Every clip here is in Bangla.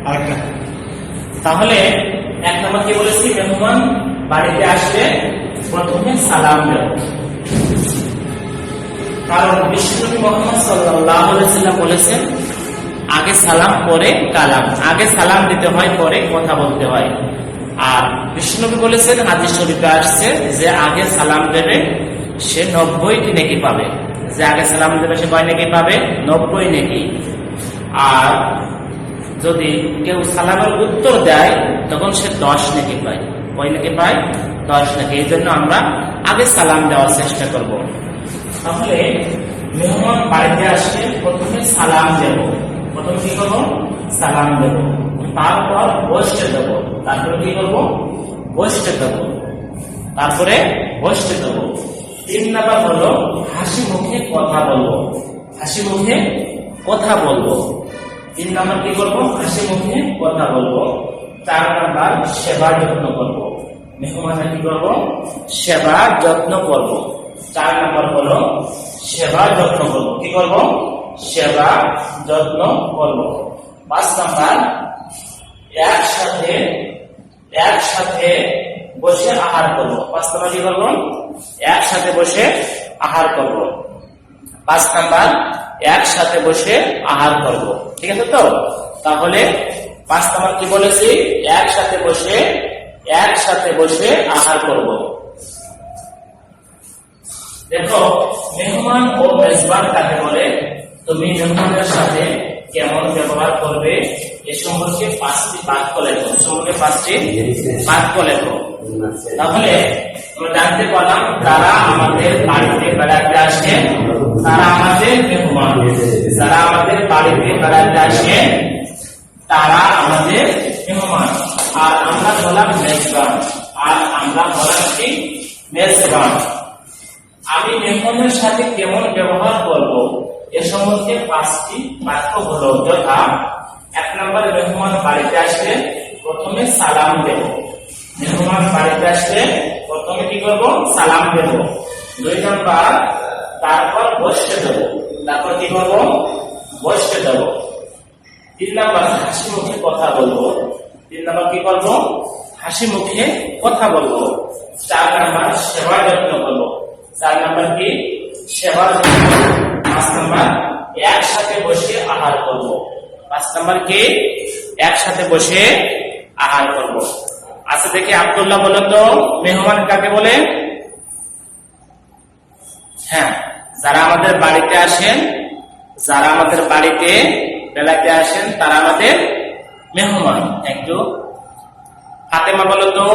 আরেকটা। তাহলে এক নম্বর কি বলেছি, মেহমান বাড়িতে আসলে প্রথমে সালাম দেব। কারণ বিশ্বনবী মুহাম্মদ সাল্লাল্লাহু আলাইহি ওয়াসাল্লাম বলেছেন আগে সালাম পরে কালাম, আগে সালাম দিতে হয় পরে কথা বলতে হয়। আর বিশ্বনবী বলেছেন হাদিস শরীফে আসছে যে আগে সালাম দেবে সে 90টি নেকি পাবে, যে আগে সালাম দেবে সে কয় নেকি পাবে? 90 নেকি। আর যদি কেউ সালামের উত্তর দেয় তখন সে 10 নেকি পায়। কয় নেকি পায়? 10 নেকি। এই জন্য আমরা আগে সালাম দেওয়ার চেষ্টা করব। তাহলে মেহমান বাড়িতে আসলে প্রথমে সালাম দেব। প্রথমে কি করবো? সালাম দেব। তারপর বসতে দেব। তারপরে কি করবো? বসতে দেব। তারপরে বসতে দেব। 3 নাম্বার হলো হাসি মুখে কথা বলবো। হাসি মুখে কথা বলবো। 3 নাম্বার কি করবো? হাসি মুখে কথা বলবো। 4 নাম্বার সেবা যত্ন করবো। মেহমানের কি করবো? সেবা যত্ন করবো। 4 নাম্বার হলো সেবা যত্ন করবো। কি করবো? সেবা যত্ন করবো। 5 নাম্বার একসাথে বসে আহার করবো। 5 নাম্বার কি করবো? একসাথে বসে আহার করবো। 5 নাম্বার একসাথে বসে আহার করবো। ঠিক আছে তো? তাহলে 5 নাম্বার কি বলেছি? একসাথে বসে আহার করব। দেখো, মেহমান ও মেজবান কাকে বলে? তুমি মেহমানের সাথে কেমন ব্যবহার করবে এ সম্পর্কে 5টি বাক্য লেখো। তাহলে আমরা জানতে পারলাম যারা আমাদের বাড়িতে বেড়াতে আসে তারা আমাদের মেহমান, যারা আমাদের বাড়িতে বেড়াতে আসে তারা আমাদের মেহমান। আর আমরা হলাম মেজবান, আমি মেহমানের সাথে কেমন ব্যবহার করব এ সম্বন্ধে 5টি বাক্য হলো যথা: 1 নম্বরে মেহমান বাড়িতে আসলে প্রথমে সালাম দেব। মেহমান বাড়িতে আসলে প্রথমে কি করব? সালাম দেব। 2 নম্বর তারপর বসতে দেব। তারপর কি করব? বসতে দেব। 3 নম্বর হাসি মুখে কথা বলবো। 3 নম্বর কি করব? হাসি মুখে কথা বলবো। 4 নম্বর সেবা যত্ন করবো। 4 নম্বর কি? সেবা যত্ন। 5 নম্বর একসাথে বসে আহার করব। 5 নম্বর কি? একসাথে বসে আহার করব। আচ্ছা দেখি আব্দুল্লাহ বলো তো মেহমান কাকে বলে? হ্যাঁ, যারা আমাদের বাড়িতে আসেন, যারা আমাদের বাড়িতে বেড়াতে আসেন তারা আমাদের মেহমান। একটু ফাতেমা বলো তো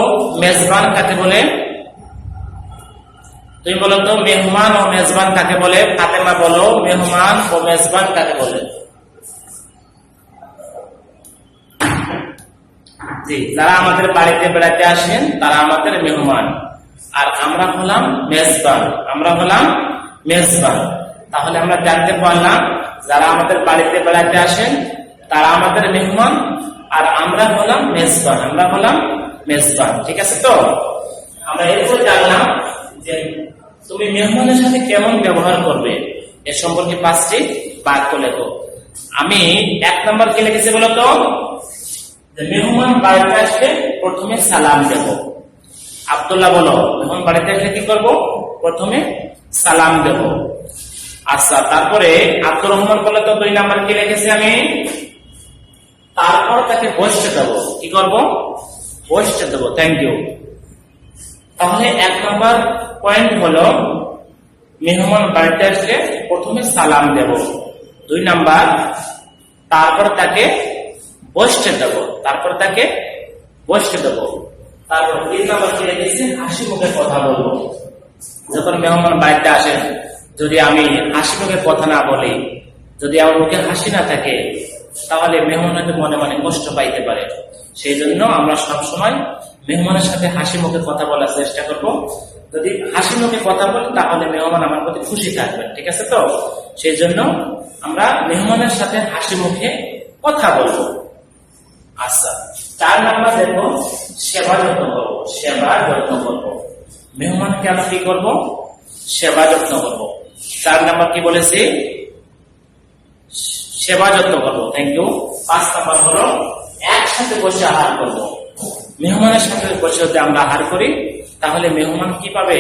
মেজবান কাকে বলে? তুমি বলো তো মেহমান ও মেজবান কাকে বলে? ফাতেমা বলো মেহমান ও মেজবান কাকে বলে? জি, যারা আমাদের বাড়িতে বেড়াতে আসেন তারা আমাদের মেহমান, আর আমরা হলাম মেজবান। তাহলে আমরা জানতে পারলাম যারা আমাদের বাড়িতে বেড়াতে আসেন তারা আমাদের মেহমান, আর আমরা হলাম মেজবান। ঠিক আছে তো? আমরা এরপর জানলাম যে তুমি মেহমানের সাথে কেমন ব্যবহার করবে এ সম্পর্কে 5টি বাক্য লেখো। আমি 1 নম্বর কি লিখেছি বলতো? যে মেহমান বাড়িতে আসলে প্রথমে সালাম দেব। আব্দুল্লাহ বলো মেহমান বাড়িতে আসলে কি করব? প্রথমে সালাম দেব। আচ্ছা, তারপরে আব্দুর রহমান বলে তো 2 নম্বর কি লিখেছি আমি? তারপর তাকে বসতে দেব। কি করব? বসতে দেব। Thank you. তাহলে 1 নম্বর পয়েন্ট হলো মেহমান বাড়িতে আসলে প্রথমে সালাম দেব। 2 নম্বর তারপর তাকে বসতে দেব। তারপর 3 নম্বর কি লিখেছি? হাসি মুখে কথা বলবো। যখন মেহমান বাড়িতে আসেন যদি আমি হাসি মুখে কথা না বলি, যদি আমার মুখে হাসি না থাকে, তাহলে মেহমান হয়তো মনে মনে কষ্ট পাইতে পারে। সেই জন্য আমরা সবসময় মেহমানের সাথে হাসি মুখে কথা বলার চেষ্টা করব। যদি হাসি মুখে কথা বলি তাহলে মেহমান আমার প্রতি খুশি থাকবে। ঠিক আছে তো? সেই জন্য আমরা মেহমানের সাথে হাসি মুখে কথা বলবো। আচ্ছা, 4 নম্বর দেখো সেবা যত্ন করবো। মেহমানকে আমরা কি করবো? সেবা যত্ন করবো। 4 নম্বর কি বলেছি? সেবা যত্ন করবো। Thank you. 5 নাম্বার হলো একসাথে বসে আহার করবো। মেহমানের সাথে বসে যদি আমরা আহার করি তাহলে মেহমান কি পাবে?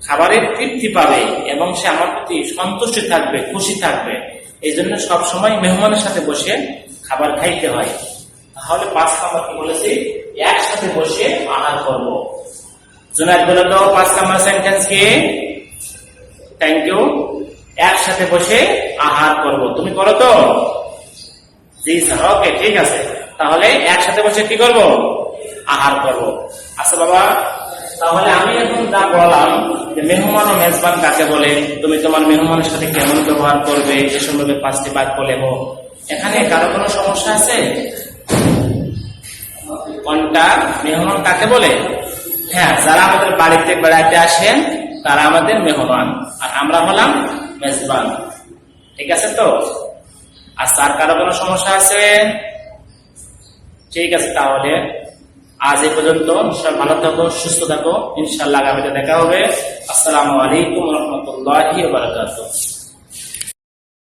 খাবারের তৃপ্তি পাবে এবং সে আমার প্রতি সন্তুষ্টি থাকবে, খুশি থাকবে। এই জন্য সবসময় মেহমানের সাথে বসে খাবার খাইতে হয়। তাহলে 5 নাম্বার কি বলেছি? একসাথে বসে আহার করব। জুনায়েদ বলে তো 5 নাম্বার সেন্টেন্স কি? Thank you. একসাথে বসে আহার করব। তুমি করো তো? জি স্যার। ওকে, ঠিক আছে। তাহলে একসাথে বসে কি করব? আহার করব। আচ্ছা বাবা, তাহলে আমি এখন যা বললাম যে মেহমান ও মেজবান কাকে বলে, তুমি তোমার মেহমানের সাথে কেমন ব্যবহার করবে, এ সম্পর্কে 5টি বাক্য লেখো। এখানে কারো কোনো সমস্যা আছে? কোনটা? মেহমান কাকে বলে? হ্যাঁ, যারা আমাদের বাড়িতে বেড়াতে আসেন তারা আমাদের মেহমান, আর আমরা হলাম মেজবান। ঠিক আছে তো? আর তার কারো কোনো সমস্যা আছে? ঠিক আছে, তাহলে আজ এই পর্যন্ত। সব ভালো থাকো, সুস্থ থাকো। ইনশাআল্লাহ আগামীতে দেখা হবে। আসসালামু আলাইকুম ওয়া রাহমাতুল্লাহি ওয়া বারাকাতুহু।